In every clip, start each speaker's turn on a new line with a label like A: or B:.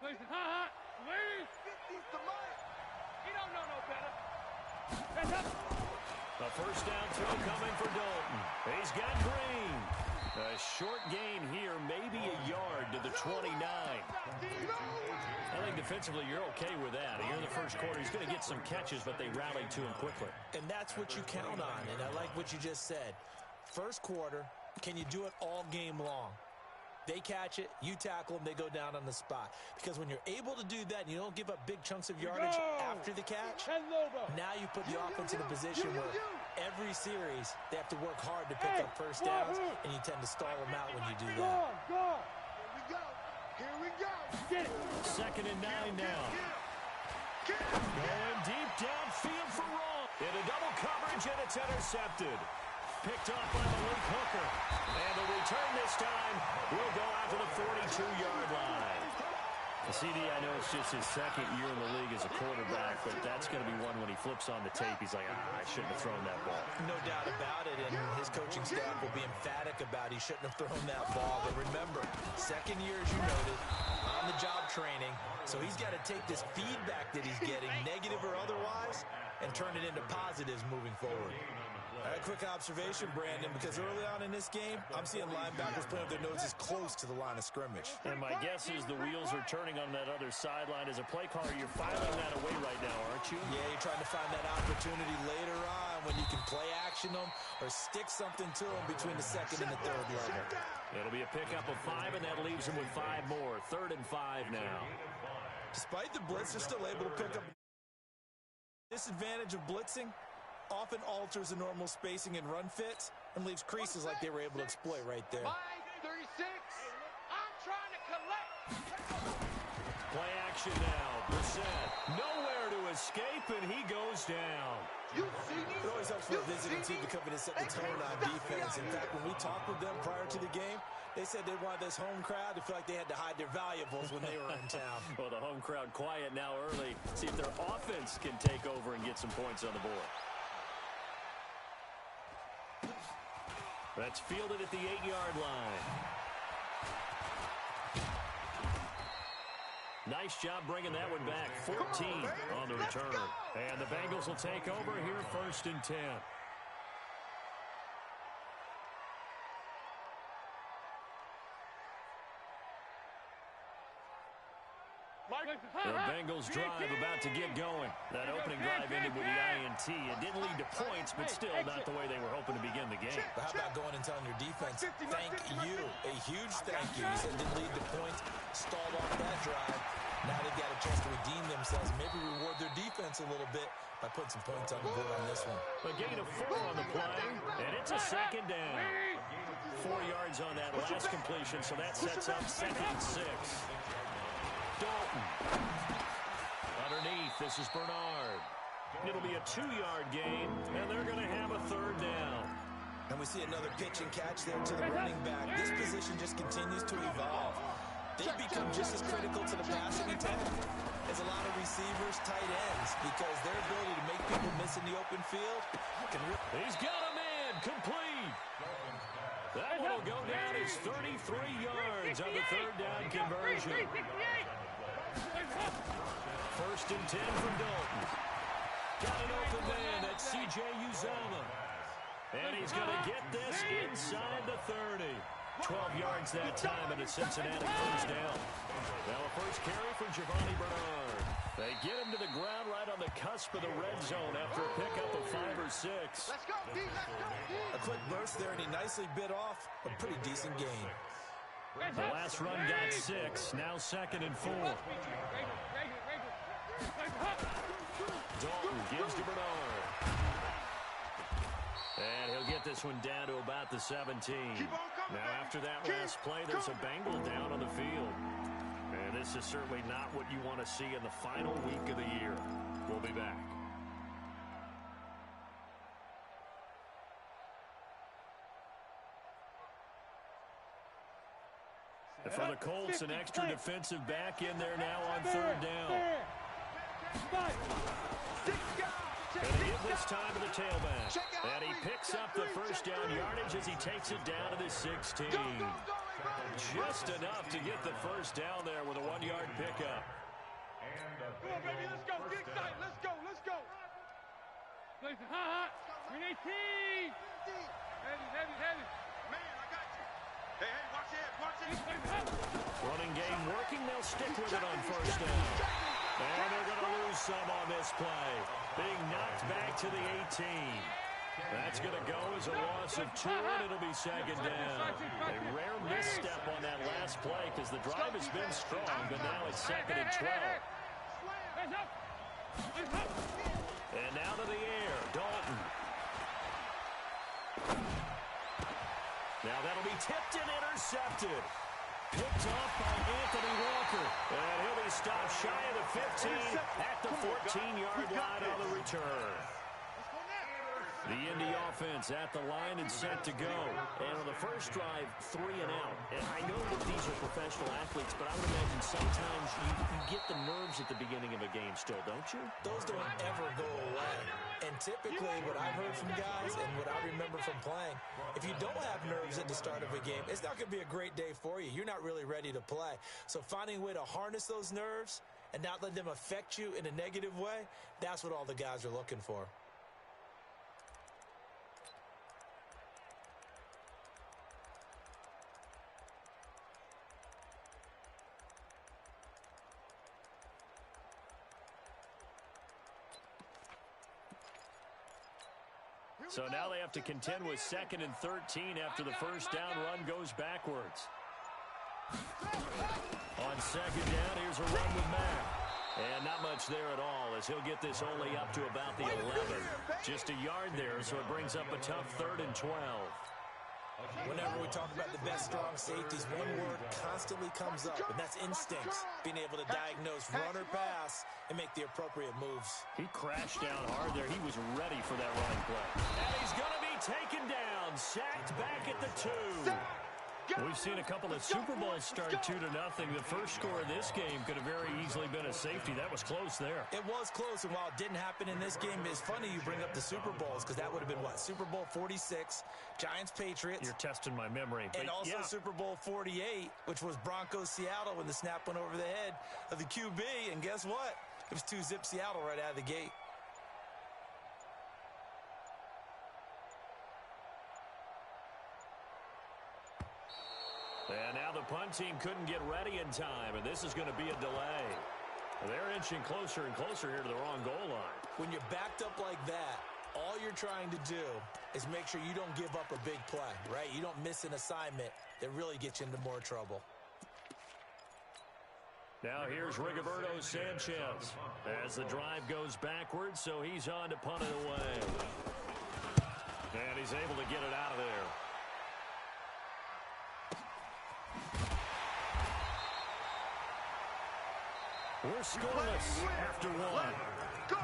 A: He don't know no better.
B: A first down throw coming for Dalton. He's got Green. A short gain here, maybe a yard to the 29. I think defensively you're okay with that. Here in the first quarter, he's going to get some catches, but they rallied to him quickly.
C: And that's what you count on, and I like what you just said. First quarter, can you do it all game long? They catch it, you tackle them, they go down on the spot. Because when you're able to do that and you don't give up big chunks of yardage after the catch, now you put the offense in a position where every series they have to work hard to pick up first downs, and you tend to stall them out when you do that.
A: Here we go.
D: Get it.
B: 2nd and 9 now. Going deep downfield for Roll. Into double coverage, and it's intercepted. Picked off by Malik Hooker. And the return this time will go out to the 42-yard line. CD, I know it's just his second year in the league as a quarterback, but that's going to be one when he flips on the tape. He's like, I shouldn't have thrown that ball.
C: No doubt about it, and his coaching staff will be emphatic about he shouldn't have thrown that ball. But remember, second year, as you noted, on-the-job training, so he's got to take this feedback that he's getting, negative or otherwise, and turn it into positives moving forward. All right, quick observation, Brandon, because early on in this game, I'm seeing linebackers playing with their noses close to the line of scrimmage.
B: And my guess is the wheels are turning on that other sideline. As a play caller, you're filing that away right now, aren't you?
C: Yeah, you're trying to find that opportunity later on when you can play action them or stick something to them between the second and the third level.
B: It'll be a pickup of 5, and that leaves them with 5 more. 3rd and 5 now.
C: Despite the blitz, they're still able to pick up. Disadvantage of blitzing often alters the normal spacing and run fits and leaves creases like they were able to exploit right there.
A: Line 36. I'm trying to collect.
B: Play action now. Brissett nowhere to escape, and he goes down.
A: You see me?
C: It always helps for a visiting team to come in and set the tone on defense. In fact, when we talked with them prior to the game, they said they wanted this home crowd to feel like they had to hide their valuables when they were in town.
B: Well, the home crowd quiet now early. See if their offense can take over and get some points on the board. That's fielded at the 8-yard line. Nice job bringing that one back. 14 on the return. And the Bengals will take over here 1st and 10. The Bengals drive about to get going. That opening drive ended with the INT. It didn't lead to points, but still not the way they were hoping to begin the game.
C: But how about going and telling your defense, thank you, a huge thank you. You said it didn't lead to points, stalled off that drive. Now they've got a chance to redeem themselves, maybe reward their defense a little bit by putting some points on the board on this one.
B: A gain of 4 on the play, and it's a 2nd down. 4 yards on that last completion, so that sets up 2nd and 6. Dalton. Underneath, this is Bernard. It'll be a 2-yard gain, and they're going to have a 3rd down.
C: And we see another pitch and catch there to the running back. This position just continues to evolve. They've become just as critical to the passing attack as a lot of receivers, tight ends, because their ability to make people miss in the open field can really...
B: He's got a man complete. That one will go down as 33 yards on the 3rd down conversion. 1st and 10 from Dalton. Got an open man. That's C.J. Uzomah. And he's going to get this inside the 30. 12 yards that time, and a Cincinnati 1st down. Now a first carry for Giovanni Bernard. They get him to the ground right on the cusp of the red zone after a pickup of 5 or 6.
A: Let's go, D. Let's go, D.
C: A quick burst there, and he nicely bit off a pretty decent gain.
B: The last run got 6. Now 2nd and 4. Dalton gives to Bernard. And he'll get this one down to about the 17. Now after that last play, there's a Bengal down on the field. And this is certainly not what you want to see in the final week of the year. We'll be back. And for the Colts, an extra defensive back in there now on 3rd down. And he gives this time to the tailback. And he picks up the 1st down yardage as he takes it down to the 16. Just enough to get the first down there with a 1-yard pickup.
A: Come on, baby, let's go. Get excited. Let's go. Let's go. Listen, we need team. Heavy. Man, I got you. Hey, watch it.
B: Running game working. They'll stick with it on first down. And they're going to lose some on this play. Being knocked back to the 18. That's going to go as a loss of 2, and it'll be second down. A rare misstep on that last play because the drive has been strong, but now it's second and 12. And now to the air, Dalton. Now that'll be tipped and intercepted. Picked off by Anthony Walker. And he'll be stopped shy of the 15 at the 14-yard line on the return. The Indy offense at the line and set to go. And on the first drive, 3 and out. And I know that these are professional athletes, but I would imagine sometimes you get the nerves at the beginning of a game still, don't you?
C: Those don't ever go away. And typically what I've heard from guys and what I remember from playing, if you don't have nerves at the start of a game, it's not going to be a great day for you. You're not really ready to play. So finding a way to harness those nerves and not let them affect you in a negative way, that's what all the guys are looking for.
B: So now they have to contend with 2nd and 13 after the first down run goes backwards. On second down, here's a run with Mack. And not much there at all as he'll get this only up to about the 11. Just a yard there, so it brings up a tough 3rd and 12.
C: Whenever we talk about the best strong safeties, one word constantly comes up, and that's instincts. Being able to diagnose run or pass and make the appropriate moves.
B: He crashed down hard there. He was ready for that running play. And he's going to be taken down, sacked back at the 2. We've seen a couple of Super Bowls start 2-0. The first score of this game could have very easily been a safety. That was close there.
C: It was close, and while it didn't happen in this game, it's funny you bring up the Super Bowls because that would have been, what, Super Bowl 46, Giants-Patriots.
B: You're testing my memory.
C: And also Super Bowl 48, which was Broncos-Seattle when the snap went over the head of the QB. And guess what? It was 2-zip Seattle right out of the gate.
B: And now the punt team couldn't get ready in time, and this is going to be a delay. They're inching closer and closer here to the wrong goal line.
C: When you're backed up like that, all you're trying to do is make sure you don't give up a big play, right? You don't miss an assignment that really gets you into more trouble.
B: Now here's Rigoberto Sanchez as the drive goes backwards, so he's on to punt it away. And he's able to get it out of there. We're scoreless after 1.
A: Go!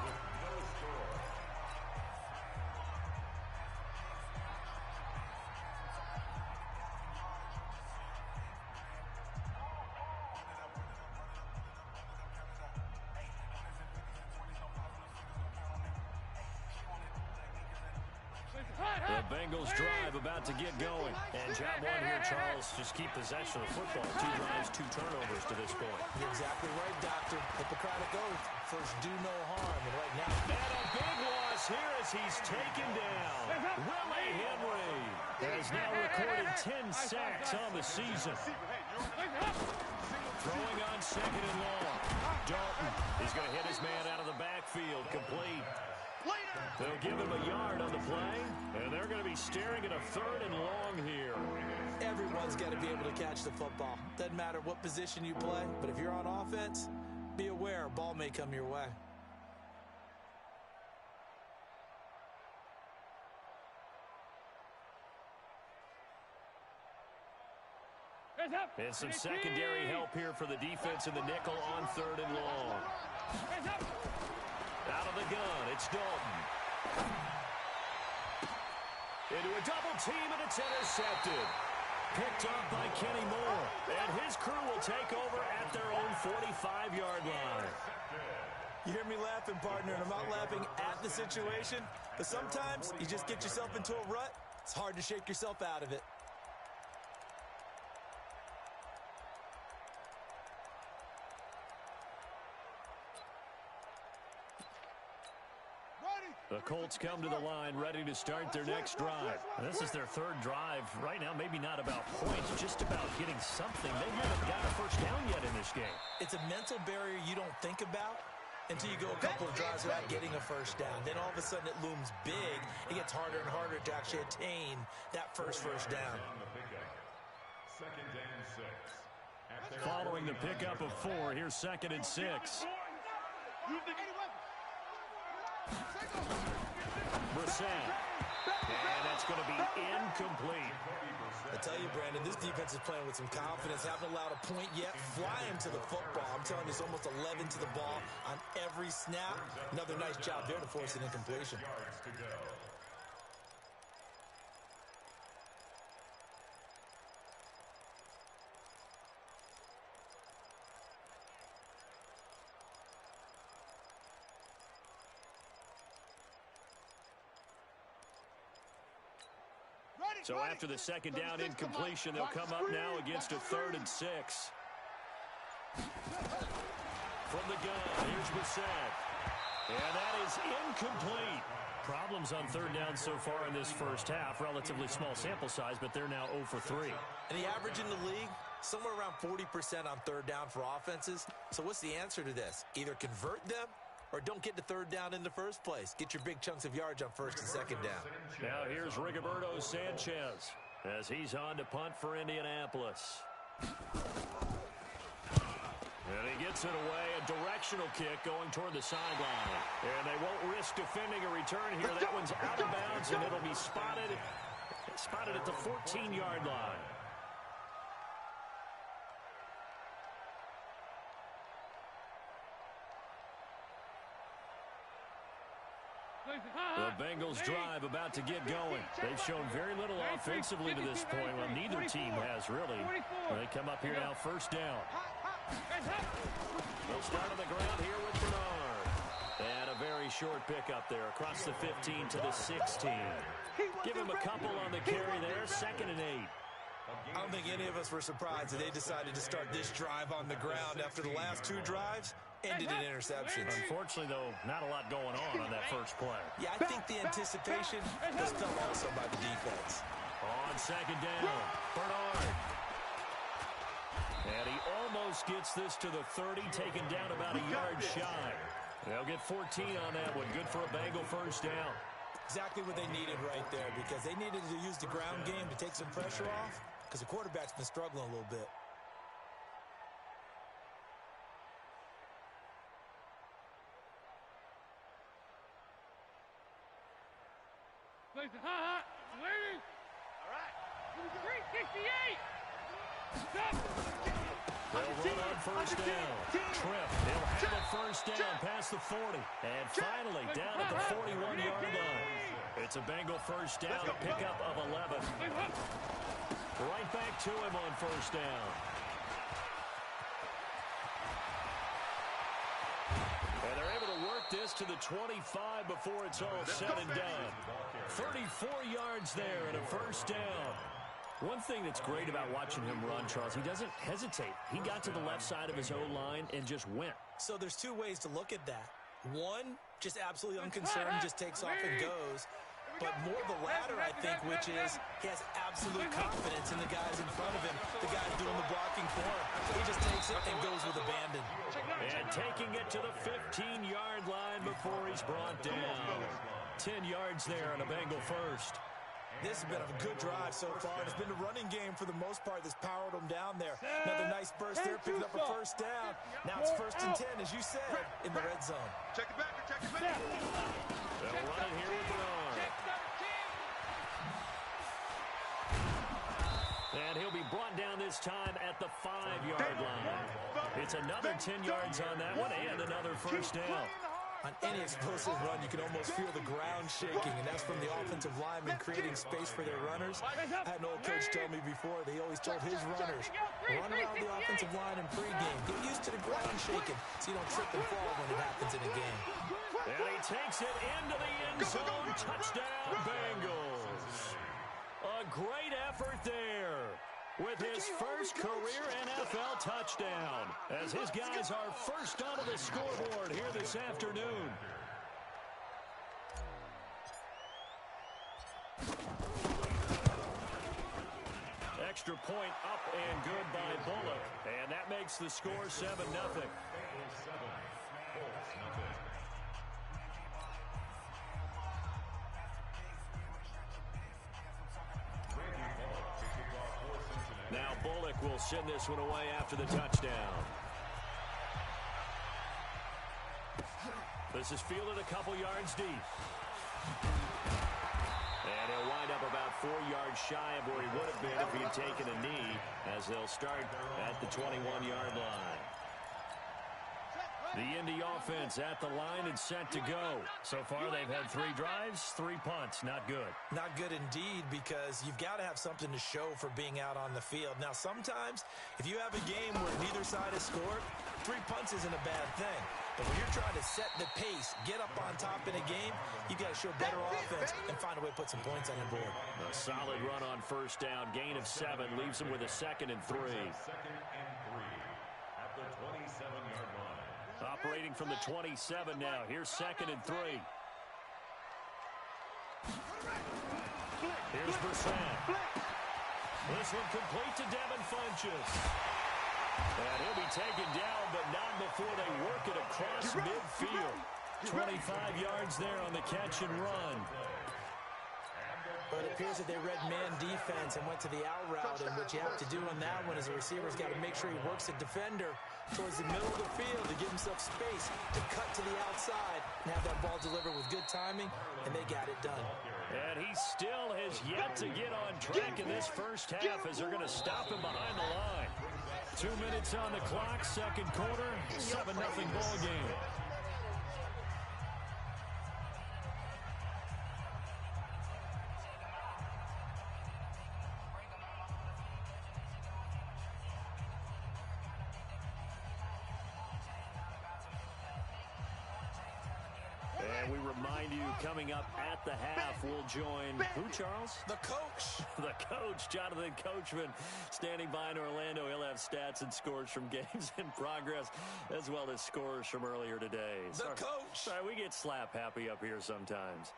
B: The Bengals drive about to get going. And job one here, Charles, just keep possession of the football. 2 drives, 2 turnovers to this point.
C: You're exactly right, Doctor. Hippocratic oath. First, do no harm. And right now...
B: And a big loss here as he's taken down. Willie Henry has now recorded 10 sacks on the season. Throwing on 2nd and long. Dalton is going to hit his man out of the backfield, complete. They'll give him a yard on the play, and they're going to be staring at a 3rd and long here.
C: Everyone's got to be able to catch the football. Doesn't matter what position you play, but if you're on offense, be aware a ball may come your way.
B: And some secondary help here for the defense in the nickel on 3rd and long. Out of the gun, it's Dalton. Into a double team, and it's intercepted. Picked up by Kenny Moore. And his crew will take over at their own 45-yard line.
C: You hear me laughing, partner, and I'm not laughing at the situation, but sometimes you just get yourself into a rut. It's hard to shake yourself out of it.
B: The Colts come to the line ready to start their next drive.
D: This is their third drive. Right now, maybe not about points, just about getting something. They haven't got a first down yet in this game.
C: It's a mental barrier you don't think about until you go a couple of drives without getting a first down. Then all of a sudden it looms big. It gets harder and harder to actually attain that first down.
B: Following the pickup of 4, here's 2nd and 6. Brissett. And that's going to be incomplete.
C: I tell you, Brandon, this defense is playing with some confidence. Haven't allowed a point yet. Flying to the football. I'm telling you, it's almost 11 to the ball on every snap. Another nice job there to force an incompletion.
B: So after the 2nd down incompletion, they'll come up now against a 3rd and 6. From the gun, here's Brissett. And that is incomplete.
D: Problems on 3rd down so far in this first half. Relatively small sample size, but they're now 0 for 3.
C: And the average in the league, somewhere around 40% on 3rd down for offenses. So what's the answer to this? Either convert them or don't get to 3rd down in the first place. Get your big chunks of yards on 1st and 2nd down.
B: Now here's Rigoberto Sanchez as he's on to punt for Indianapolis. And he gets it away, a directional kick going toward the sideline. And they won't risk defending a return here. That one's out of bounds, and it'll be spotted at the 14-yard line. The Bengals drive about to get going. They've shown very little offensively to this point. Well, neither team has really. They come up here now 1st down. They'll start on the ground here with Bernard. And a very short pickup there across the 15 to the 16. Give him a couple on the carry there. 2nd and 8.
C: I don't think any of us were surprised that they decided to start this drive on the ground after the last 2 drives ended in interceptions.
D: Unfortunately, though, not a lot going on that first play.
C: Yeah, I think the anticipation was felt also by the defense.
B: On 2nd down, Bernard. And he almost gets this to the 30, taken down about a yard shy. They'll get 14 on that one. Good for a Bengal first down.
C: Exactly what they needed right there, because they needed to use the ground game to take some pressure off, because the quarterback's been struggling a little bit.
A: Waiting. All right. 368. Stop.
B: They'll run on 1st down. Tripp, they'll have a 1st down past the 40. And finally down at the 41-yard line. It's a Bengal 1st down, a pickup of 11. Right back to him on 1st down. And they're able to work this to the 25 before it's all said and done. 34 yards there and a 1st down. One thing that's great about watching him run, Charles, he doesn't hesitate. He got to the left side of his O-line and just went.
C: So there's 2 ways to look at that. One, just absolutely unconcerned, just takes off and goes. But more the latter, I think, which is he has absolute confidence in the guys in front of him, the guys doing the blocking for him. He just takes it and goes with abandon.
B: And taking it to the 15-yard line before he's brought down. 10 yards there on a Bengal 1st.
C: This has been a good drive so far. It's been the running game for the most part that's powered them down there. Another nice burst there, picking up a 1st down. Now it's 1st and 10, as you said, in the red zone.
A: Check it back.
B: They'll run it here with Bernard. And he'll be brought down this time at the 5-yard line. It's another 10 yards on that one and another 1st down.
C: On any explosive run, you can almost feel the ground shaking, and that's from the offensive linemen creating space for their runners. I had an old coach tell me before, they always told his runners, run around the offensive line in pregame. Get used to the ground shaking so you don't trip and fall when it happens in a game.
B: And he takes it into the end zone. Touchdown, Bengals. A great effort there with his first career NFL touchdown, as his guys are first onto the scoreboard here this afternoon.
D: point up and good by Bullock. And that makes the score 7-0. Now Bullock will send this one away after the touchdown. This is fielded a couple yards deep. And he'll wind up about 4 yards shy of where he would have been if he had taken a knee, as they'll start at the 21-yard line. The Indy offense at the line and set to go. So far, they've had 3 drives, 3 punts. Not good.
C: Not good indeed, because you've got to have something to show for being out on the field. Now, sometimes, if you have a game where neither side has scored, 3 punts isn't a bad thing. But when you're trying to set the pace, get up on top in a game, you've got to show better offense and find a way to put some points on the board.
D: A solid run on first down. Gain of 7 leaves them with a 2nd and 3.
E: Second and 3 at the 27-yard line.
D: Operating from the 27 now. Here's 2nd and 3. Here's Brissett. This one complete to Devin Funchess. And he'll be taken down, but not before they work it across midfield. 25 yards there on the catch and run.
C: But it appears that they read man defense and went to the out route, and what you have to do on that one is the receiver's got to make sure he works the defender towards the middle of the field to give himself space to cut to the outside and have that ball delivered with good timing, and they got it done.
D: And he still has yet to get on track in this first half as they're going to stop him behind the line. 2 minutes on the clock, second quarter, 7-0 ball game. And we remind you, coming up at the half, we'll join who, Charles?
C: The coach.
D: The coach, Jonathan Coachman, standing by in Orlando. He'll have stats and scores from games in progress, as well as scores from earlier today.
C: The coach.
D: Sorry, we get slap happy up here sometimes.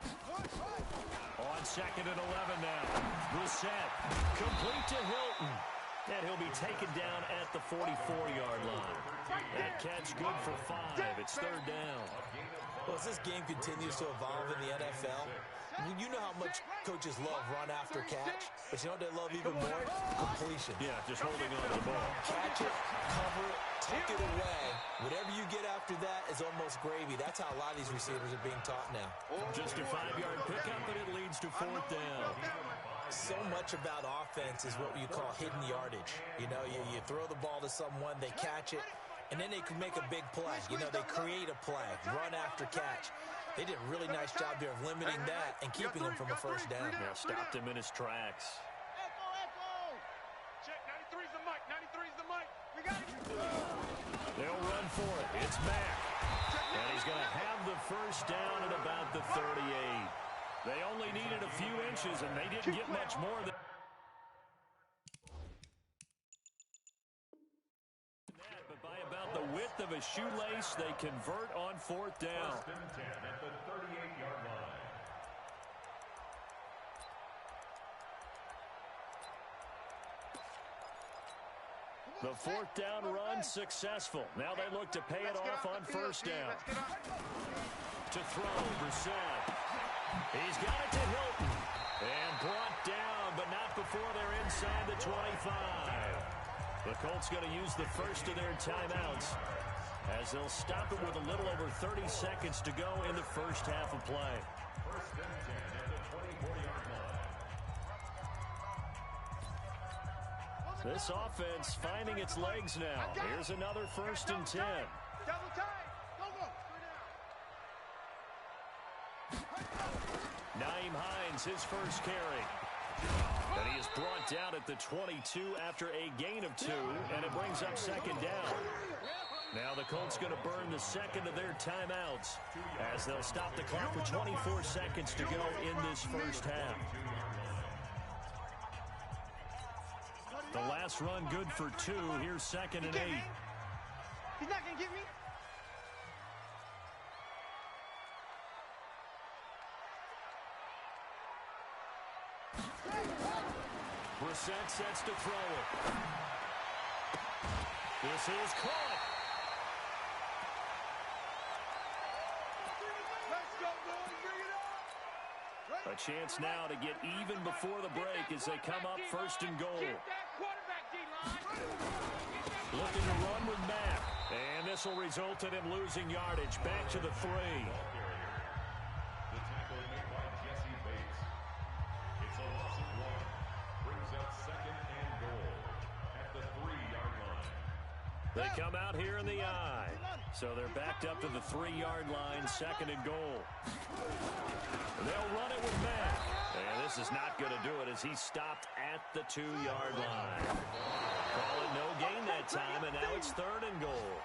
D: On 2nd and 11 now. Brissett, complete to Hilton. And he'll be taken down at the 44-yard line. That catch good for 5. It's 3rd down.
C: Well, as this game continues to evolve in the NFL, you know how much coaches love run after catch, but you know what they love even more? Completion.
D: Yeah, just holding on to the ball.
C: Catch it, cover it, tuck it away. Whatever you get after that is almost gravy. That's how a lot of these receivers are being taught now.
D: Just a 5-yard pickup, but it leads to 4th down.
C: So much about offense is what you call hidden yardage. You know, you throw the ball to someone, they catch it, and then they can make a big play. You know, they create a play, run after catch. They did a really nice job there of limiting that and keeping him from a first down.
D: Yeah, stopped him in his tracks.
A: Check, 93's the mic, 93's the mic. We got it.
D: They'll run for it. It's Mack. And he's going to have the first down at about the 38. They only needed a few inches, and they didn't get much more than that. But by about the width of a shoelace, they convert on 4th down.
E: 1st and 10 at the 38-yard line.
D: The 4th down run successful. Now they look to pay it off on 1st down. To throw, Brissett. He's got it to Hilton. And brought down, but not before they're inside the 25. The Colts going to use the first of their timeouts as they'll stop it with a little over 30 seconds to go in the first half of play.
E: 1st and 10 at the 24-yard line.
D: This offense finding its legs now. Here's another 1st and 10.
A: Double time. Go, go.
D: Naeem Hines, his first carry. And he is brought down at the 22 after a gain of 2, and it brings up 2nd down. Now the Colts going to burn the 2nd of their timeouts as they'll stop the clock for 24 seconds to go in this first half. The last run good for 2. Here's 2nd and 8.
A: He's not going to get me.
B: Brissett sets to throw it. This is caught.
A: Let's go, boys. Bring it up.
B: A chance now to get even before the break as they come up first and goal.
A: Get that quarterback, D-line.
B: Looking to run with Mack. And this will result in him losing yardage. Back to the 3.
E: The tackle made by Jesse Bates. It's a loss of 1. Brings up second and goal at the 3-yard line.
B: They come out here in the I. So they're backed up to the 3-yard line, second and goal. They'll run it with Mack. And this is not going to do it as he stopped at the 2-yard line. Call it no gain that time, and now it's third and goal.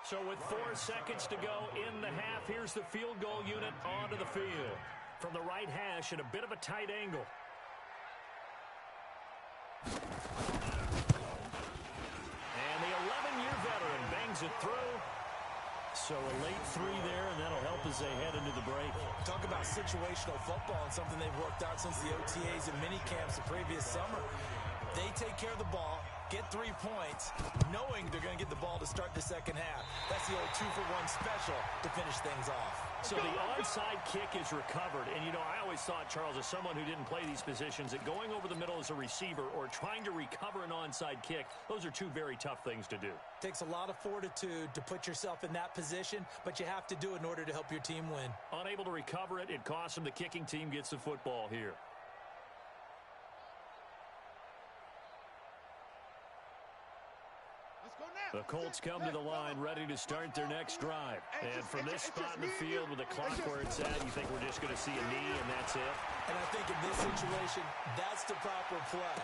B: So with 4 seconds to go in the half, here's the field goal unit onto the field. From the right hash at a bit of a tight angle. And the 11-year veteran bangs it through. So a late 3 there, and that'll help as they head into the break.
C: Talk about situational football and something they've worked out since the OTAs and mini camps the previous summer. They take care of the ball, get 3 points, knowing they're going to get the ball to start the second half. That's the old 2-for-1 special to finish things off.
B: So the onside kick is recovered. And, you know, I always thought, Charles, as someone who didn't play these positions, that going over the middle as a receiver or trying to recover an onside kick, those are 2 very tough things to do.
C: Takes a lot of fortitude to put yourself in that position, but you have to do it in order to help your team win.
B: Unable to recover it, it costs them. The kicking team gets the football here. The Colts come to the line ready to start their next drive. And from this spot in the field with the clock where it's at, you think we're just going to see a knee and that's it?
C: And I think in this situation, that's the proper play.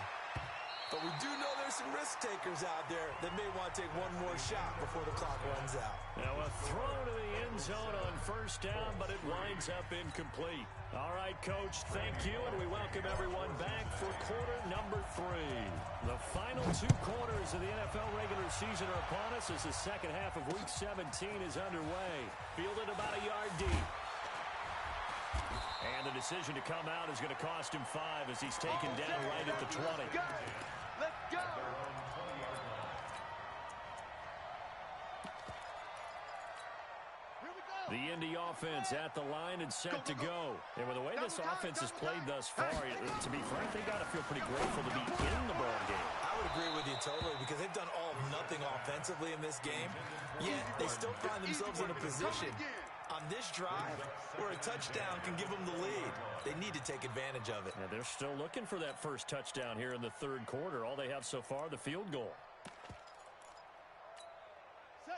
C: But we do know there's some risk takers out there that may want to take one more shot before the clock runs out.
B: Now a throw to the end zone on first down, but it winds up incomplete. All right, Coach, thank you, and we welcome everyone back for quarter number 3. The final 2 quarters of the NFL regular season are upon us as the second half of Week 17 is underway. Fielded about a yard deep. And the decision to come out is going to cost him 5 as he's taken down right at the 20.
A: Let's go.
B: The Indy offense at the line and set to go. And with the way this offense has played thus far, to be frank, they got to feel pretty grateful to be in the ball game.
C: I would agree with you totally because they've done all of nothing offensively in this game, yet they still find themselves in a position on this drive where a touchdown can give them the lead. They need to take advantage of it.
B: And they're still looking for that first touchdown here in the third quarter. All they have so far, the field goal.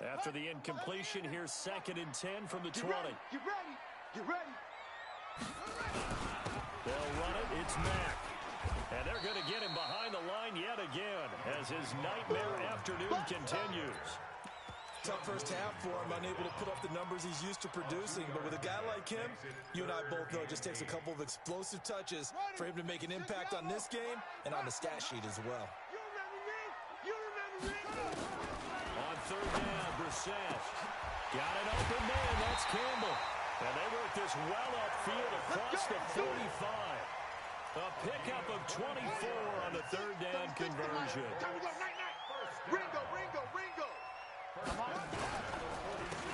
B: After the incompletion, here's 2nd and 10 from the 20.
A: Get ready. Get ready.
B: They'll run it. It's Mack. And they're going to get him behind the line yet again as his nightmare afternoon continues.
C: Tough first half for him, unable to put up the numbers he's used to producing. But with a guy like him, you and I both know it just takes a couple of explosive touches for him to make an impact on this game and on the stat sheet as well.
A: You remember me? You remember me?
B: On third down, Brissett. Got an open man. That's Campbell. And they work this well upfield across the 45. A pickup of 24 on the third down conversion.
A: Ringo, Ringo, Ringo.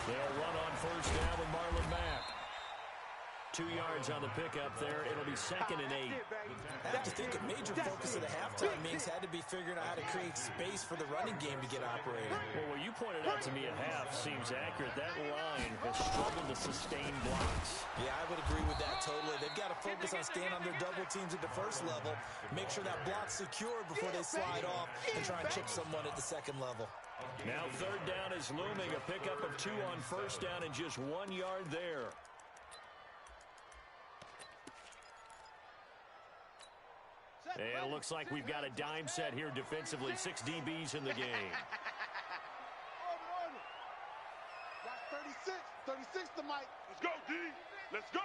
B: They'll run on first down with Marlon Mack. 2 yards on the pickup there. It'll be 2nd and 8.
C: I have to think a major focus of the halftime means had to be figuring out how to create space for the running game to get operating.
B: Well, what you pointed out to me at half seems accurate. That line has struggled to sustain blocks.
C: Yeah, I would agree with that totally. They've got to focus on staying on their double teams at the first level, make sure that block's secured before they slide off and try and chip someone at the second level.
B: Now third down is looming. A pickup of 2 on first down and just 1 yard there. And it looks like we've got a dime set here defensively. 6 DBs in the game.
A: Order. Watch 36. 36 to Mike. Let's go, D. Let's go.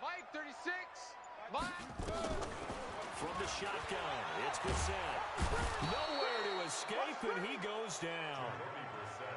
A: Mike, 36.
B: From the shotgun, it's Brissett. Nowhere to escape, and he goes down.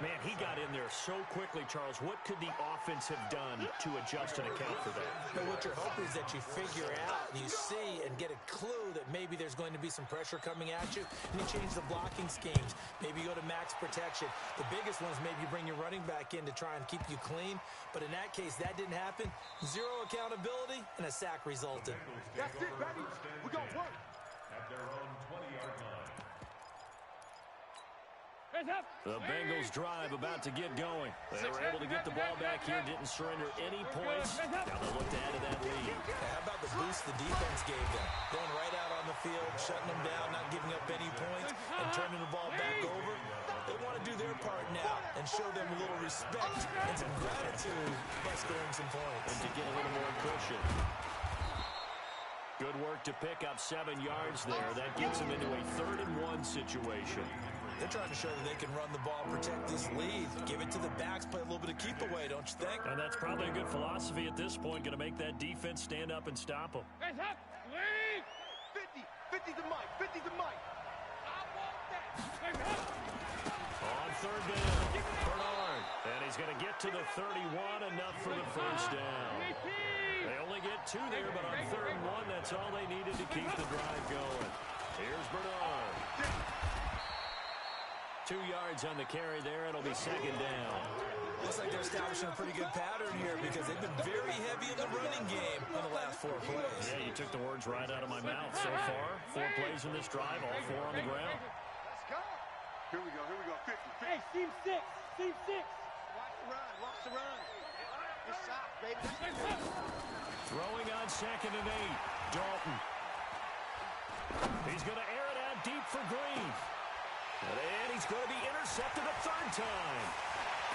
B: Man, he got in there so quickly, Charles. What could the offense have done to adjust and account for that?
C: But what you're hoping is that you figure out and you see and get a clue that maybe there's going to be some pressure coming at you, and you change the blocking schemes. Maybe you go to max protection. The biggest one is maybe you bring your running back in to try and keep you clean. But in that case, that didn't happen. Zero accountability, and a sack resulted.
A: That's it, baby. We're going to work.
E: At their own 20-yard line.
B: The Bengals drive about to get going. They were able to get the ball back here, didn't surrender any points. Now they look to add to that lead.
C: How about the boost the defense gave them? Going right out on the field, shutting them down, not giving up any points, and turning the ball back over. They want to do their part now and show them a little respect and some gratitude by scoring some points.
B: And to get a little more cushion. Good work to pick up 7 yards there. That gets them into a 3rd-and-1 situation.
C: They're trying to show that they can run the ball, protect this lead, give it to the backs, play a little bit of keep away, don't you think?
B: And that's probably a good philosophy at this point, going to make that defense stand up and stop them.
A: 50, 50 to Mike, 50 to Mike. I want that.
B: On 3rd down, Bernard. And he's going to get to the 31, enough for the 1st down. They only get 2 there, but on 3rd and 1, that's all they needed to keep the drive going. Here's Bernard. 2 yards on the carry there. It'll be 2nd down.
C: Looks like they're establishing a pretty good pattern here because they've been very heavy in the running game on the last 4 plays.
B: Yeah, you took the words right out of my mouth. So far, 4 plays in this drive, all 4 on the ground.
A: Let's go. Here we go, 50.
F: Hey, team 6.
A: Watch the run. Good shot, baby.
B: Throwing on 2nd and 8. Dalton. He's going to air it out deep for Green. And he's going to be intercepted a 3rd time.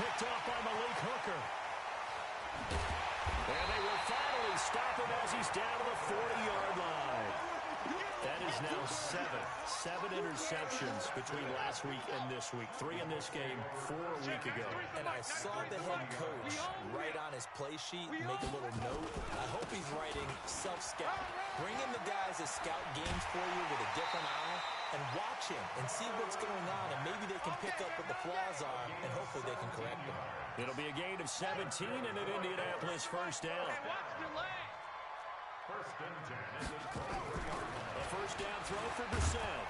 B: Picked off by Malik Hooker. And they will finally stop him as he's down to the 40-yard line. That is now 7 interceptions between last week and this week. 3 in this game, 4 a week ago.
C: And I saw the head coach write on his play sheet, make a little note. I hope he's writing self-scout. Bring in the guys that scout games for you with a different eye and watch him and see what's going on, and maybe they can pick up what the flaws are, and hopefully they can correct them.
B: It'll be a gain of 17 and an Indianapolis 1st down.
E: First and 10.
B: A 1st down throw for Brissett.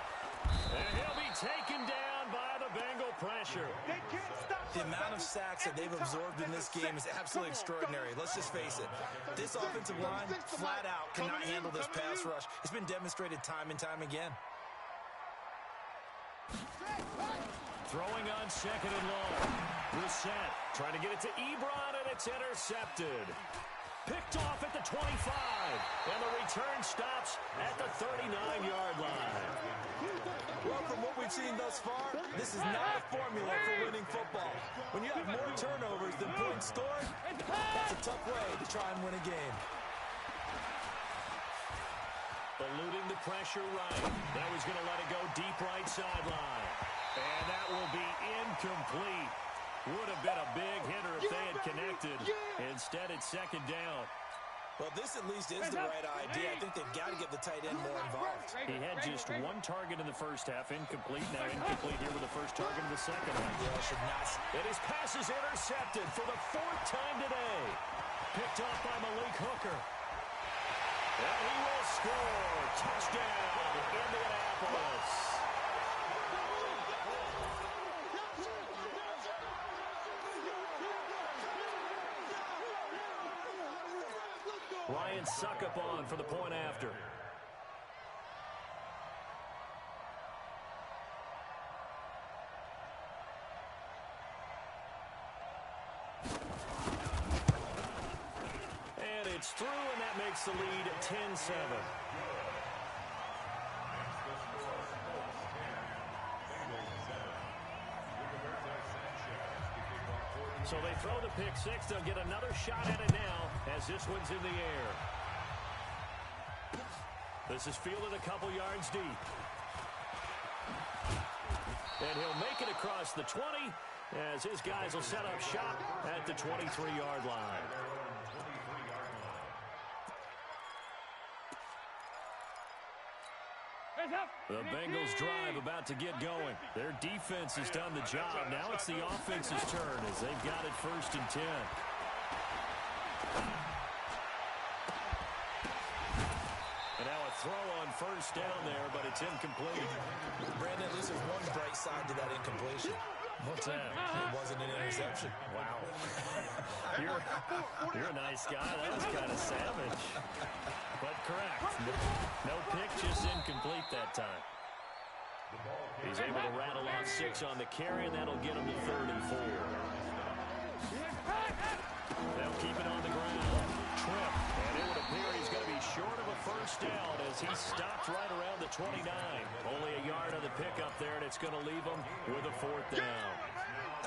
B: And he'll be taken down by the Bengal pressure.
A: They can't stop
C: The amount of sacks that they've absorbed in this game is absolutely extraordinary. Let's just face it. This offensive line, flat out, cannot handle this pass rush. It's been demonstrated time and time again.
B: Throwing on 2nd and long. Brissett trying to get it to Ebron, and it's intercepted. Picked off at the 25. And the return stops at the 39-yard line.
C: Well, from what we've seen thus far, this is not a formula for winning football. When you have more turnovers than points scored, that's a tough way to try and win a game.
B: Eluding the pressure right. Now he's going to let it go deep right sideline. And that will be incomplete. Would have been a big hitter if they had connected. Instead, it's 2nd down.
C: Well, this at least is the right idea. I think they've got to get the tight end more involved.
B: He had just 1 target in the 1st half. Incomplete. Now incomplete here with the 1st target in the 2nd half.
C: Yeah, should not.
B: And his pass is intercepted for the 4th time today. Picked off by Malik Hooker. And he will score. Touchdown, Indianapolis. Ryan Succop on for the point after. And it's through, and that makes the lead 10-7. So they throw the pick 6. They'll get another shot at it now as this one's in the air. This is fielded a couple yards deep. And he'll make it across the 20 as his guys will set up shop at the 23-yard line. The Bengals drive about to get going. Their defense has done the job. Now it's the offense's turn as they've got it 1st and 10. And now a throw on 1st down there, but it's incomplete.
C: Brandon, at least there's one bright side to that incompletion.
B: What's that?
C: It wasn't an interception.
B: Wow. You're a nice guy. That was kind of savage. But correct. No pick, just incomplete that time. He's able to rattle off 6 on the carry, and that'll get him to 3rd and 4. They'll keep it on the ground. Trip. And it would appear he's going to be short of a 1st down as he stopped right around the 29. Only a yard on the pickup there, and it's going to leave him with a 4th down.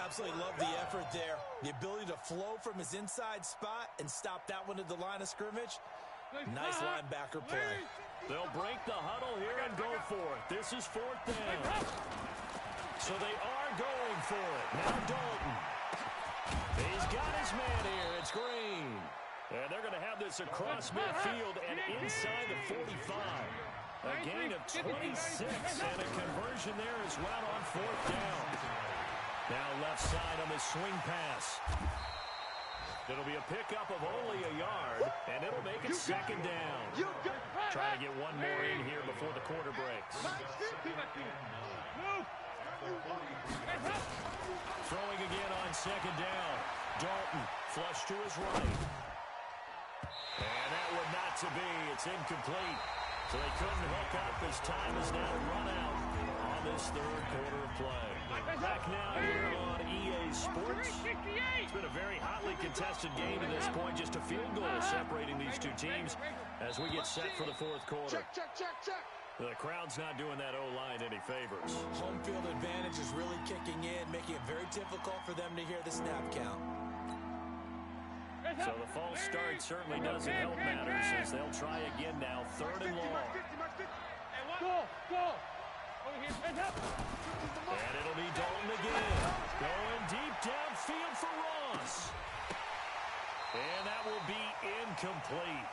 C: Absolutely love the effort there. The ability to flow from his inside spot and stop that one at the line of scrimmage. Nice linebacker play.
B: They'll break the huddle here and go for it. This is 4th down. So they are going for it. Now Dalton. He's got his man here. It's Green. And they're going to have this across midfield and inside the 45. A gain of 26 and a conversion there as well on 4th down. Now left side on the swing pass. It'll be a pickup of only a yard, and it'll make it 2nd down. Trying to get one more in here before the quarter breaks. Throwing again on 2nd down. Dalton flush to his right. And that would not to be. It's incomplete. So they couldn't hook up as time is now run out on this 3rd quarter of play. Back now here on EA Sports. It's been a very hotly contested game to this point. Just a field goal separating these two teams as we get set for the 4th quarter. The crowd's not doing that O-line any favors.
C: Home field advantage is really kicking in, making it very difficult for them to hear the snap count.
B: So the false start certainly doesn't help matters as they'll try again now. 3rd and long. And it'll be Dalton again. Going deep downfield for Ross. And that will be incomplete.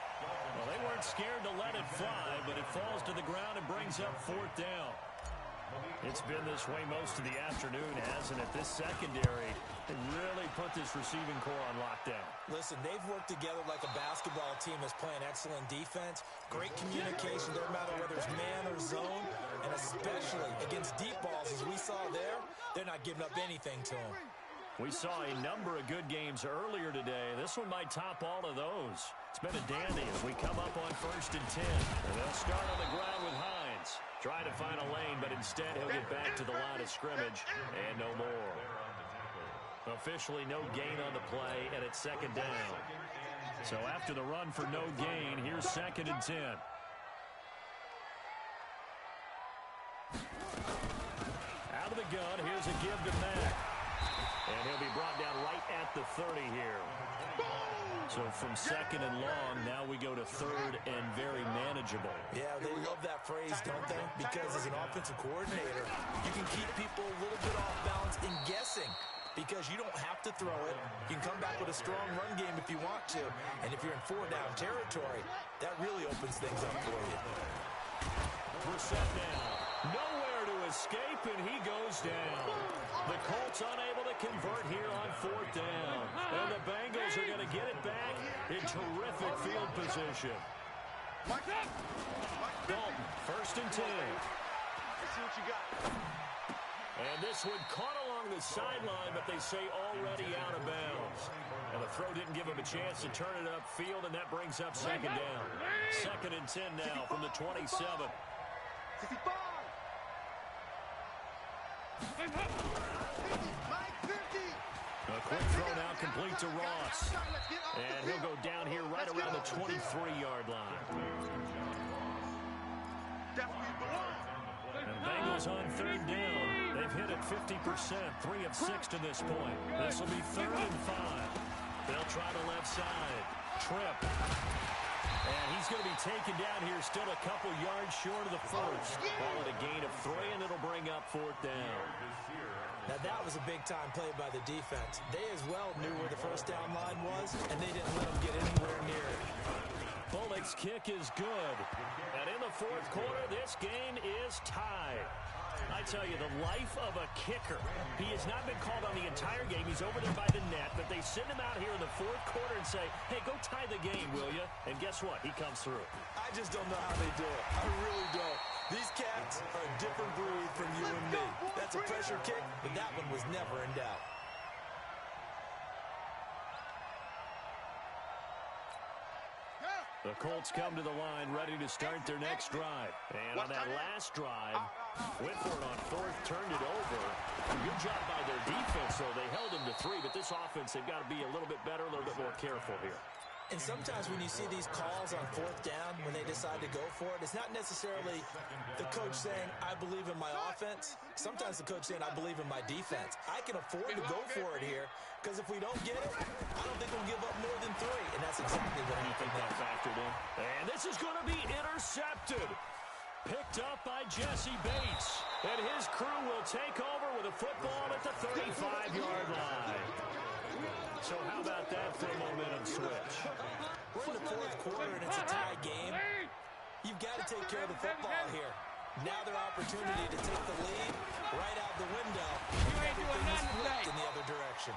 B: Well, they weren't scared to let it fly, but it falls to the ground and brings up 4th down. It's been this way most of the afternoon, hasn't it? This secondary, they really put this receiving core on lockdown.
C: Listen, they've worked together like a basketball team that's playing excellent defense. Great communication, no matter whether it's man or zone, and especially against deep balls, as we saw there, they're not giving up anything to them.
B: We saw a number of good games earlier today. This one might top all of those. It's been a dandy as we come up on 1st and 10. And they'll start on the ground with Hines. Try to find a lane, but instead he'll get back to the line of scrimmage and no more. Officially no gain on the play, and it's 2nd down. So after the run for no gain, here's 2nd and 10. Out of the gun, here's a give to Mack. And he'll be brought down right at the 30 here. So from 2nd and long, now we go to 3rd and very manageable.
C: Yeah, they love that phrase, don't they? Because as an offensive coordinator, you can keep people a little bit off balance in guessing. Because you don't have to throw it. You can come back with a strong run game if you want to. And if you're in 4-down territory, that really opens things up for you.
B: Brissett now. Nowhere to escape, and he goes down. The Colts unable to convert here on 4th down. And the Bengals are going to get it back in terrific field position. Dalton, 1st and 10.
A: Let's see what you got.
B: And this one caught along the sideline, but they say already out of bounds. And the throw didn't give him a chance to turn it upfield, and that brings up 2nd down. 2nd and 10 now from the 27. A quick throw now complete to Ross. And he'll go down here right around the 23-yard line. And Bengals on 3rd down. They've hit it 50%, 3 of 6 to this point. This will be 3rd and 5. They'll try the left side. Trip. And he's going to be taken down here, still a couple yards short of the first. Call it a gain of 3, and it'll bring up 4th down.
C: Now, that was a big-time play by the defense. They as well knew where the 1st down line was, and they didn't let them get anywhere near it.
B: Bullock Colts kick is good. And in the fourth quarter, this game is tied. I tell you, the life of a kicker. He has not been called on the entire game. He's over there by the net, but they send him out here in the fourth quarter and say, hey, go tie the game, will you? And guess what? He comes through.
C: I just don't know how they do it. I really don't. These cats are a different breed from you and me. That's a pressure kick, but that one was never in doubt.
B: The Colts come to the line ready to start their next drive. And on that last drive, went for it on fourth, turned it over. Good job by their defense, though. They held them to 3, but this offense, they've got to be a little bit better, a little bit more careful here.
C: And sometimes when you see these calls on fourth down, when they decide to go for it, it's not necessarily the coach saying, I believe in my offense. Sometimes the coach saying, I believe in my defense. I can afford to go for it here, because if we don't get it, I don't think we'll give up more than 3. And that's exactly what happened there.
B: Factored in. And this is going to be intercepted. Picked up by Jesse Bates. And his crew will take over with a football at the 35-yard line. So how about that for a momentum switch?
C: We're in the fourth quarter, and it's a tie game. You've got to take care of the football here. Now their opportunity to take the lead right out the window. Everything is flipped in the other direction.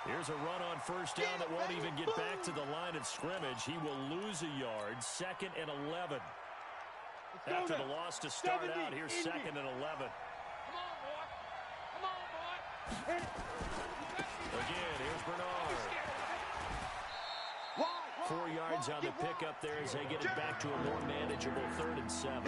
B: Here's a run on first down that won't even get back to the line of scrimmage. He will lose a yard, 2nd and 11. After the loss to start out, here's 2nd and 11.
A: Come on, boy. Come on, boy.
B: Again, here's Bernard. 4 yards on the pickup there as they get it back to a more manageable 3rd and 7.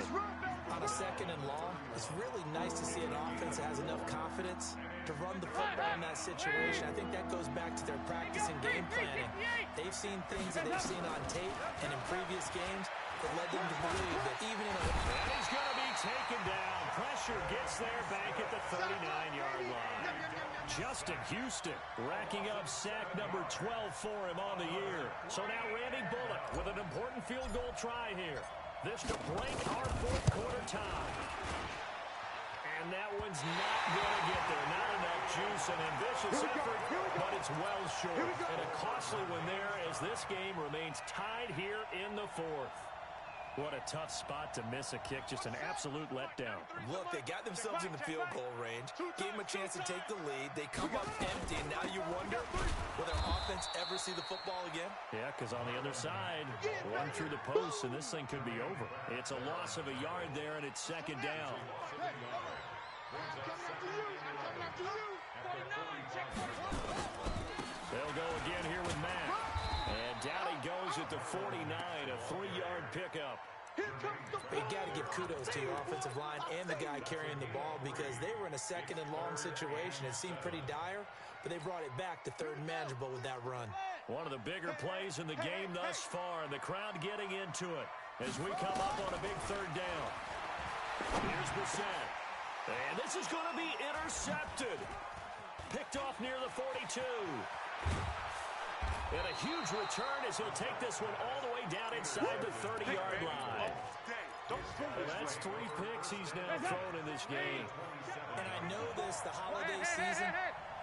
C: On a 2nd and long, it's really nice to see an offense that has enough confidence to run the football in that situation. I think that goes back to their practice and game planning. They've seen things that they've seen on tape and in previous games that led them to believe that even in a...
B: And he's going to be taken down. Pressure gets there back at the 39-yard line. Justin Houston racking up sack number 12 for him on the year. So now Randy Bullock with an important field goal try here. This to break our fourth quarter tie. And that one's not going to get there. Not enough juice, an ambitious effort, but it's well short. And a costly one there as this game remains tied here in the fourth. What a tough spot to miss a kick. Just an absolute letdown.
C: Look, they got themselves in the field goal range. Gave them a chance to take the lead. They come up empty, and now you wonder, will their offense ever see the football again?
B: Yeah, because on the other side, one through the post, and this thing could be over. It's a loss of a yard there, and it's 2nd down. They'll go again here with Matt. And down he goes at the 49, a 3-yard pickup.
C: You got to give kudos to your offensive line and the guy carrying the ball because they were in a 2nd and long situation. It seemed pretty dire, but they brought it back to 3rd and manageable with that run.
B: One of the bigger plays in the game thus far, and the crowd getting into it as we come up on a big 3rd down. Here's Brissett. And this is going to be intercepted. Picked off near the 42. And a huge return as he'll take this one all the way down inside the 30-yard line. And that's 3 picks he's now thrown in this game.
C: And I know this, the holiday season,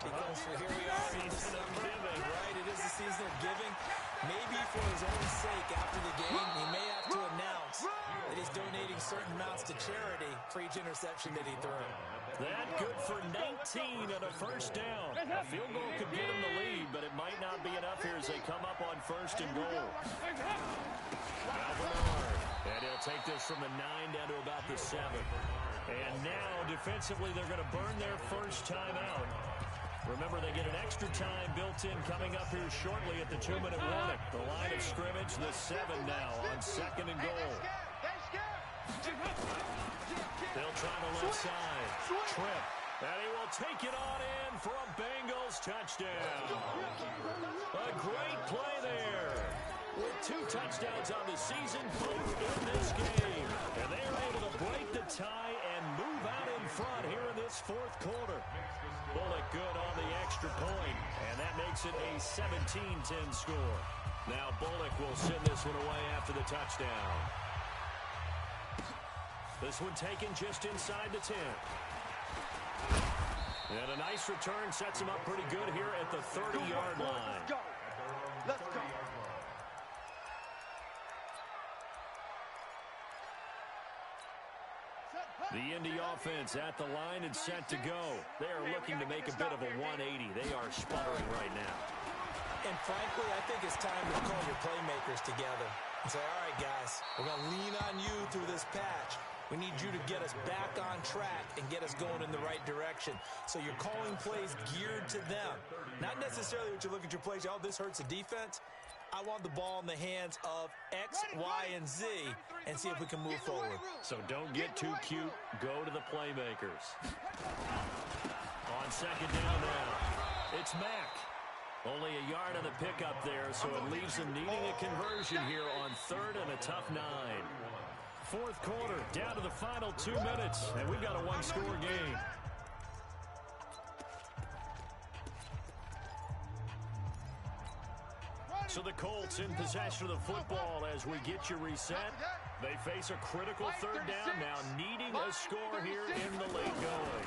C: because here we are in December, right? It is the season of giving. Maybe for his own sake after the game, he may have to announce that he's donating certain amounts to charity for each interception that he threw.
B: That good for 19 and a first down. A field goal could get him the lead, but it might not be enough here as they come up on 1st and goal. Now Bernard. And he'll take this from the 9 down to about the 7. And now, defensively, they're going to burn their first time out. Remember, they get an extra time built in coming up here shortly at the 2-minute warning. The line of scrimmage, the 7 now on 2nd and goal. They'll try the left side. Tripp. And he will take it on in for a Bengals touchdown. A great play there. With 2 touchdowns on the season, both in this game. And they are able to break the tie and move out in front here in this fourth quarter. Bullock good on the extra point, and that makes it a 17-10 score. Now Bullock will send this one away after the touchdown. This one taken just inside the 10. And a nice return sets him up pretty good here at the 30-yard line.
A: Let's go.
B: The Indy offense at the line and set to go. They are looking to make a bit of a 180. They are sputtering right now.
C: And frankly, I think it's time to call your playmakers together and say, all right, guys, we're going to lean on you through this patch. We need you to get us back on track and get us going in the right direction. So you're calling plays geared to them. Not necessarily what you look at your plays, oh, this hurts the defense. I want the ball in the hands of X, Y, and Z and see if we can move forward.
B: So don't get too cute. Go to the playmakers. On second down now, it's Mack. Only a yard on the pickup there, so it leaves them needing a conversion here on third and a tough 9. Fourth quarter, down to the final 2 minutes, and we've got a one-score game. So the Colts in possession of the football as we get you reset. They face a critical third down now, needing a score here in the late going.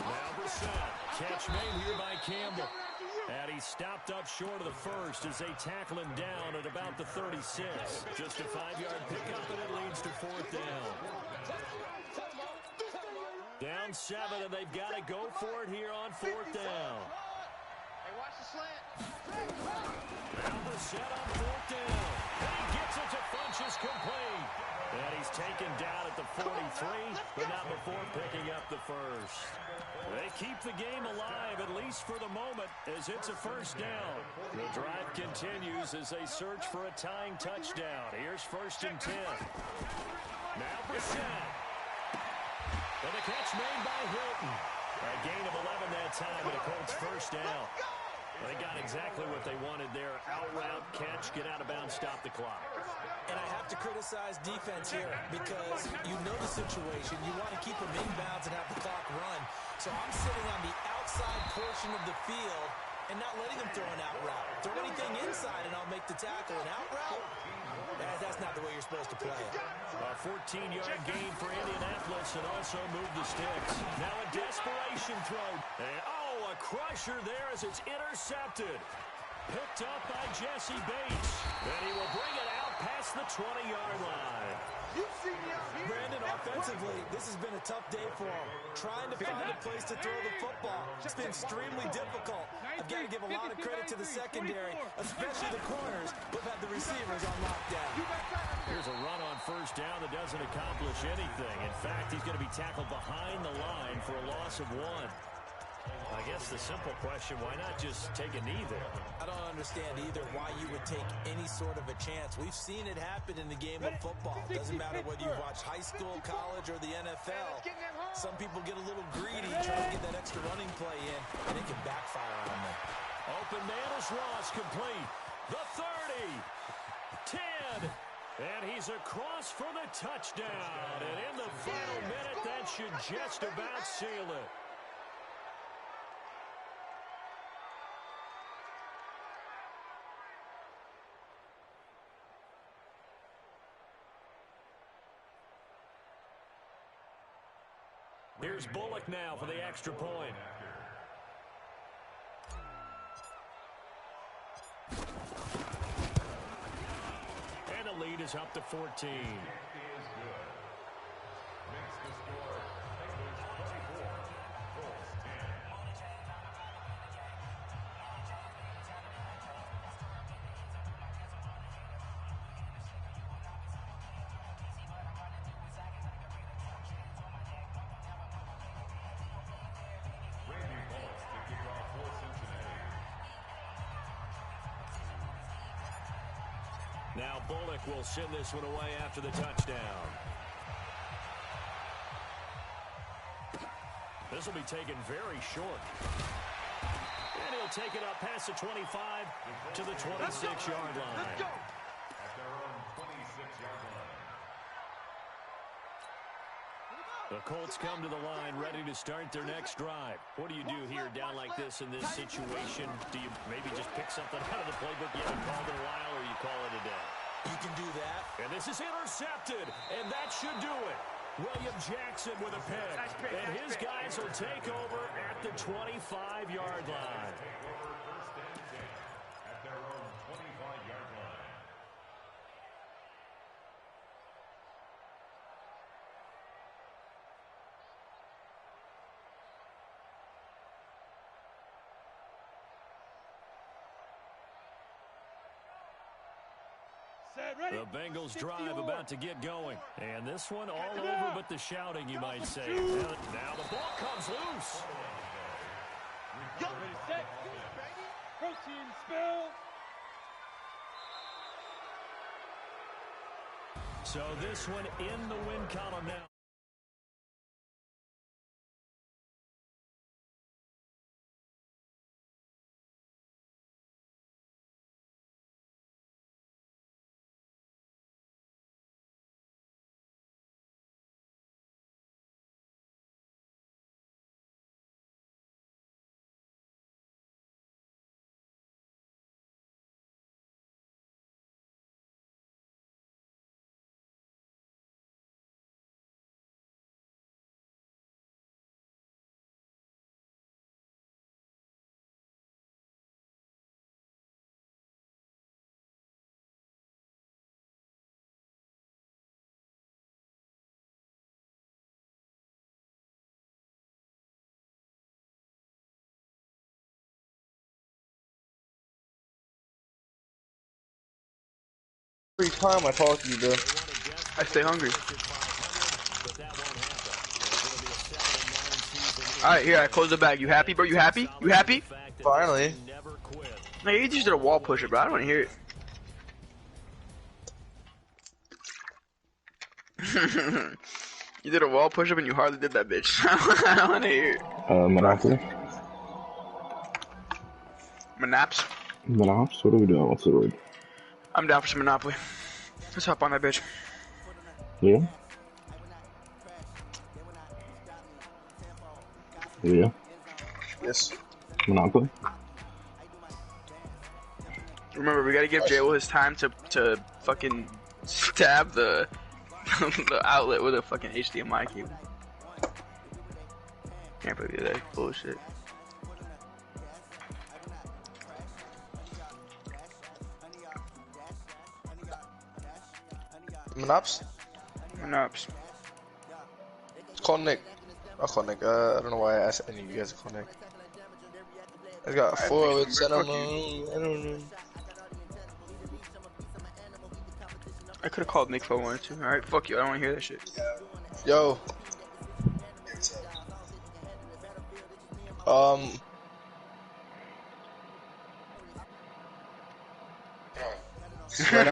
B: Now Brissett, catch made here by Campbell. And he stopped up short of the first as they tackle him down at about the 36. Just a 5-yard pickup, and it leads to fourth down. Down 7, and they've got to go for it here on fourth down.
A: Hey, watch the slant.
B: Now Brissett on fourth down. And he gets it to Funchess complete. And he's taken down at the 43, but not before picking up the first. They keep the game alive, at least for the moment, as it's a first down. The drive continues as they search for a tying touchdown. Here's first and 10. Now Brissett. And the catch made by Hilton. A gain of 11 that time, and a Colts first down. They got exactly what they wanted there. Out route, catch, get out of bounds, stop the clock.
C: And I have to criticize defense here because you know the situation. You want to keep them inbounds and have the clock run. So I'm sitting on the outside portion of the field and not letting them throw an out route. Throw anything inside and I'll make the tackle. An out route? That's not the way you're supposed to play it.
B: A 14-yard gain for Indianapolis and also move the sticks. Now a desperation throw. And a crusher there as it's intercepted. Picked up by Jesse Bates. And he will bring it out past the 20-yard line.
C: Brandon, offensively, this has been a tough day for him. Trying to find a place to throw the football. It's been extremely difficult. I've got to give a lot of credit to the secondary, especially the corners, who've had the receivers on lockdown.
B: Here's a run on first down that doesn't accomplish anything. In fact, he's going to be tackled behind the line for a loss of 1. I guess the simple question, why not just take a knee there?
C: I don't understand either why you would take any sort of a chance. We've seen it happen in the game of football. Doesn't matter whether you watch high school, college, or the NFL. Some people get a little greedy trying to get that extra running play in, and it can backfire on them.
B: Open man is Ross, complete. The 30, 10, and he's across for the touchdown. And in the final minute, that should just about seal it. Here's Bullock now for the extra point. And the lead is up to 14. Now Bullock will send this one away after the touchdown. This will be taken very short. And he'll take it up past the 25 to the 26-yard line.
E: Let's go. At their own 26-yard line.
B: The Colts come to the line ready to start their next drive. What do you do here down like this in this situation? Do you maybe just pick something out of the playbook you haven't called in a while, or you call it a day?
C: You can do that.
B: And this is intercepted, and that should do it. William Jackson with a pick. And his guys will take over at the 25-yard line.
E: At their own 25-yard line.
B: The Bengals drive about to get going. And this one all over but the shouting, you might say. Now the ball comes loose.
A: Ready, set. Protein spill.
B: So this one in the win column now.
F: Every time I talk to you, bro.
G: I stay hungry. Alright, here, I close the bag. You happy, bro? You happy? You happy?
F: Finally.
G: No, you just did a wall pusher, bro. I don't want to hear it. You did a wall push-up and you hardly did that, bitch. I don't want to hear it.
H: Monopoly?
G: Monaps?
H: Monops? What are we doing? What's the word?
G: I'm down for some Monopoly. Let's hop on that bitch.
H: Yeah? Yeah?
F: Yes.
H: Monopoly?
G: Remember, we gotta give J-Will his time to fucking stab the the outlet with a fucking HDMI cable. Can't believe that bullshit.
F: Monops?
G: Monops.
F: It's called Nick. I'll call Nick. I don't know why I asked any of you guys to call Nick. I got 4 with cinnamon. I don't know.
G: I could've called Nick if I wanted to. Alright, fuck you. I don't wanna hear that shit.
F: Yo. Right now